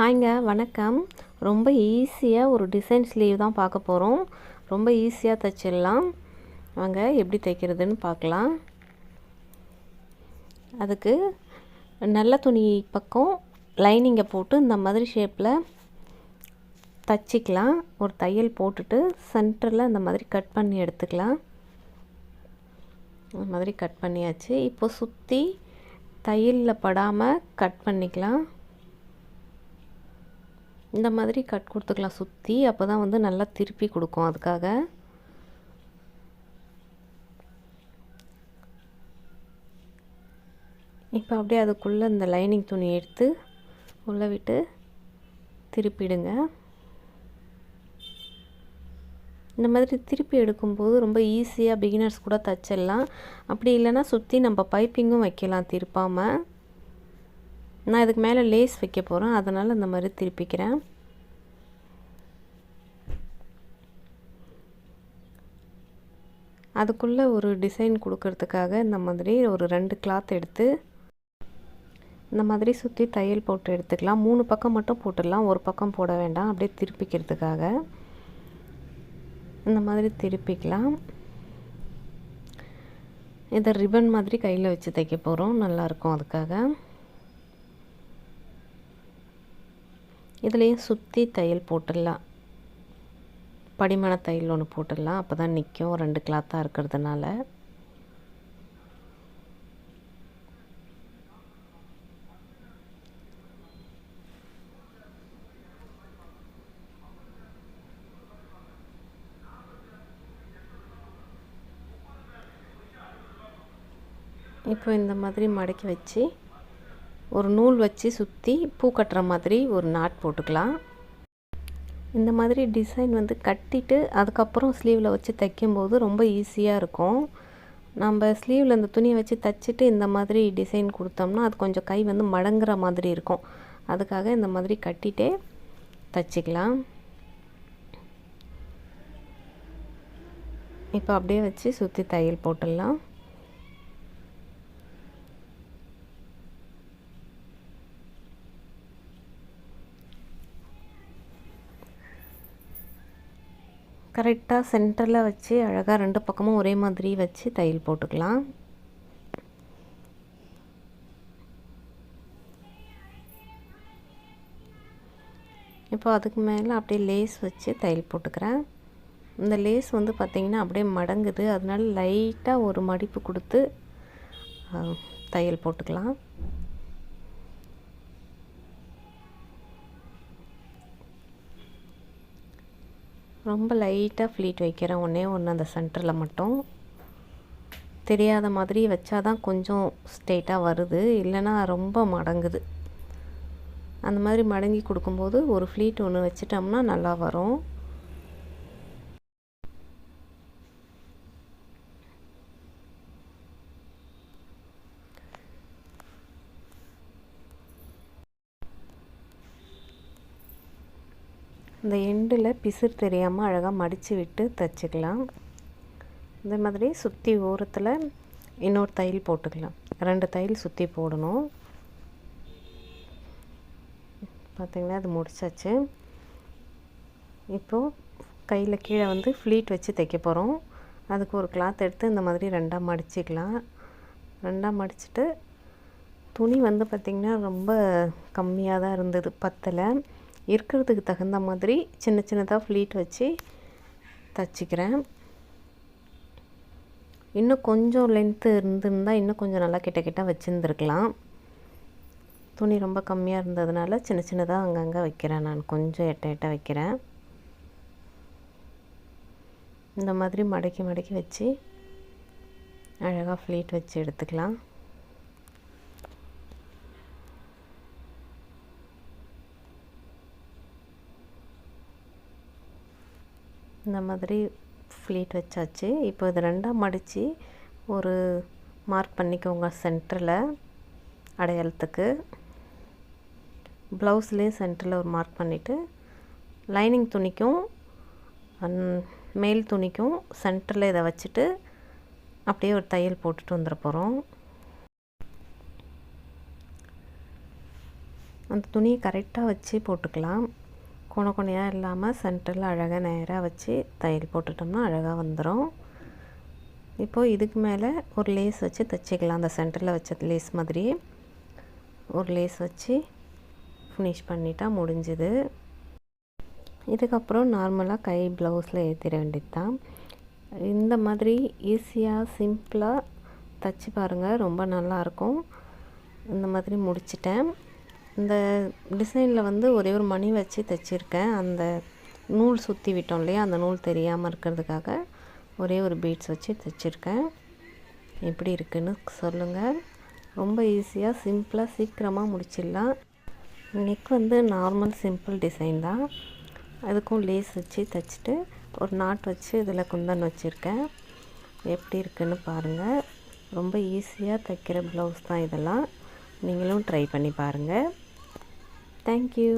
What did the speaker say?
ஹாய்ங்க வணக்கம். ரொம்ப ஈஸியாக ஒரு டிசைன் ஸ்லீவ் தான் பார்க்க போகிறோம். ரொம்ப ஈஸியாக தைச்சிடலாம். வாங்க எப்படி தைக்கிறதுன்னு பார்க்கலாம். அதுக்கு நல்ல துணி பக்கம் லைனிங்கை போட்டு இந்த மாதிரி ஷேப்பில் தைச்சிக்கலாம். ஒரு தையல் போட்டுட்டு சென்டரில் இந்த மாதிரி கட் பண்ணி எடுத்துக்கலாம். இந்த மாதிரி கட் பண்ணியாச்சு. இப்போ சுற்றி தையலில் படாமல் கட் பண்ணிக்கலாம். இந்த மாதிரி கட் கொடுத்துக்கலாம் சுற்றி. அப்போ தான் வந்து நல்லா திருப்பி கொடுக்கும். அதுக்காக இப்போ அப்படியே அதுக்குள்ளே இந்த லைனிங் துணி எடுத்து உள்ளே விட்டு திருப்பிடுங்க. இந்த மாதிரி திருப்பி எடுக்கும்போது ரொம்ப ஈஸியாக பிகினர்ஸ் கூட தைச்சிடலாம். அப்படி இல்லைன்னா சுற்றி நம்ம பைப்பிங்கும் வைக்கலாம் திருப்பாமல். நான் இதுக்கு மேலே லேஸ் வைக்க போகிறேன், அதனால் இந்த மாதிரி திருப்பிக்கிறேன். அதுக்குள்ளே ஒரு டிசைன் கொடுக்கறதுக்காக இந்த மாதிரி ஒரு 2 கிளாத் எடுத்து இந்த மாதிரி சுற்றி தையல் போட்டு எடுத்துக்கலாம். 3 பக்கம் மட்டும் போட்டுடலாம், ஒரு பக்கம் போட வேண்டாம். அப்படியே திருப்பிக்கிறதுக்காக இந்த மாதிரி திருப்பிக்கலாம். இதை ரிப்பன் மாதிரி கையில் வச்சு தைக்க போகிறோம், நல்லாயிருக்கும். அதுக்காக இதுலேயும் சுற்றி தையல் போட்டுடலாம். படிமான தையல் ஒன்று போட்டுடலாம், அப்போ தான் நிற்கும் 2 கிளாத்தாக இருக்கிறதுனால. இப்போ இந்த மாதிரி மடக்கி வச்சு ஒரு நூல் வச்சு சுற்றி பூ கட்டுற மாதிரி ஒரு நாட் போட்டுக்கலாம். இந்த மாதிரி டிசைன் வந்து கட்டிட்டு அதுக்கப்புறம் ஸ்லீவில் வச்சு தைக்கும்போது ரொம்ப ஈஸியாக இருக்கும். நம்ம ஸ்லீவில் இந்த துணியை வச்சு தைச்சிட்டு இந்த மாதிரி டிசைன் கொடுத்தோம்னா அது கொஞ்சம் கை வந்து மடங்குற மாதிரி இருக்கும். அதுக்காக இந்த மாதிரி கட்டிகிட்டே தைச்சிக்கலாம். இப்போ அப்படியே வச்சு சுற்றி தையல் போட்டுடலாம். கரெக்டாக சென்டரில் வச்சு அழகாக 2 பக்கமும் ஒரே மாதிரி வச்சு தையல் போட்டுக்கலாம். இப்போ அதுக்கு மேலே அப்படியே லேஸ் வச்சு தையல் போட்டுக்கிறேன். இந்த லேஸ் வந்து பார்த்திங்கன்னா அப்படியே மடங்குது, அதனால லைட்டாக ஒரு மடிப்பு கொடுத்து தையல் போட்டுக்கலாம். ரொம்ப லைட்டாக ஃப்ளீட் வைக்கிறேன், ஒன்று அந்த சென்டரில் மட்டும். தெரியாத மாதிரி வச்சா தான் கொஞ்சம் ஸ்ட்ரெயிட்டாக வருது, இல்லைன்னா ரொம்ப மடங்குது. அந்த மாதிரி மடங்கி கொடுக்கும்போது ஒரு ஃப்ளீட் ஒன்று வச்சிட்டோம்னா நல்லா வரும். இந்த எண்டில் பிசுறு தெரியாமல் அழகாக மடித்து விட்டு தைச்சிக்கலாம். இந்த மாதிரி சுற்றி ஓரத்தில் இன்னொரு தையல் போட்டுக்கலாம். 2 தையல் சுற்றி போடணும். பார்த்திங்கன்னா அது முடிச்சாச்சு. இப்போது கையில் கீழே வந்து ஃப்ளீட் வச்சு தைக்க போகிறோம். அதுக்கு ஒரு கிளாத் எடுத்து இந்த மாதிரி 2ஆக மடிச்சிக்கலாம். 2ஆக மடிச்சுட்டு துணி வந்து பார்த்திங்கன்னா ரொம்ப கம்மியாக தான் இருந்தது, பத்தலை. இருக்கிறதுக்கு தகுந்த மாதிரி சின்ன சின்னதாக ஃப்ளீட் வச்சு தைச்சிக்கிறேன். இன்னும் கொஞ்சம் லென்த்து இருந்திருந்தால் இன்னும் கொஞ்சம் நல்லா கிட்ட வச்சுருந்துருக்கலாம். துணி ரொம்ப கம்மியாக இருந்ததுனால சின்ன சின்னதாக அங்கங்கே வைக்கிறேன். நான் கொஞ்சம் எட்ட வைக்கிறேன். இந்த மாதிரி மடக்கி வச்சு அழகாக ஃப்ளீட் வச்சு எடுத்துக்கலாம். இந்த மாதிரி ஃப்ளீட் வச்சாச்சு. இப்போ இது 2ஆக மடித்து ஒரு மார்க் பண்ணிக்கோங்க சென்டரில் அடையாளத்துக்கு. ப்ளவுஸ்லேயும் சென்டரில் ஒரு மார்க் பண்ணிவிட்டு லைனிங் துணிக்கும் மேல் துணிக்கும் சென்டரில் இதை வச்சுட்டு அப்படியே ஒரு தையல் போட்டுட்டு வந்துட போகிறோம். அந்த துணியை கரெக்டாக வச்சு போட்டுக்கலாம். கொனையாக இல்லாமல் சென்டரில் அழகாக நேராக வச்சு தையல் போட்டுட்டோம்னா அழகாக வந்துடும். இப்போது இதுக்கு மேலே ஒரு லேஸ் வச்சு தைச்சிக்கலாம். அந்த சென்டரில் வச்ச லேஸ் மாதிரியே ஒரு லேஸ் வச்சு ஃபினிஷ் பண்ணிட்டா முடிஞ்சுது. இதுக்கப்புறம் நார்மலாக கை ப்ளவுஸில் ஏற்றிட வேண்டியது தான். இந்த மாதிரி ஈஸியாக சிம்பிளாக தைச்சி பாருங்கள், ரொம்ப நல்லாயிருக்கும். இந்த மாதிரி முடிச்சிட்டேன். இந்த டிசைனில் வந்து ஒரே ஒரு மணி வச்சு தைச்சிருக்கேன். அந்த நூல் சுற்றி விட்டோம் இல்லையா, அந்த நூல் தெரியாமல் இருக்கிறதுக்காக ஒரே ஒரு பீட்ஸ் வச்சு தைச்சிருக்கேன். எப்படி இருக்குன்னு சொல்லுங்கள். ரொம்ப ஈஸியாக சிம்பிளாக சீக்கிரமாக முடிச்சிடலாம். நெக் வந்து நார்மல் சிம்பிள் டிசைன் தான். அதுக்கும் லேஸ் வச்சு தைச்சிட்டு ஒரு நாட் வச்சு இதில் குந்தன் வச்சுருக்கேன். எப்படி இருக்குன்னு பாருங்கள். ரொம்ப ஈஸியாக தைக்கிற ப்ளவுஸ் தான் இதெல்லாம். நீங்களும் ட்ரை பண்ணி பாருங்கள். தேங்க்யூ.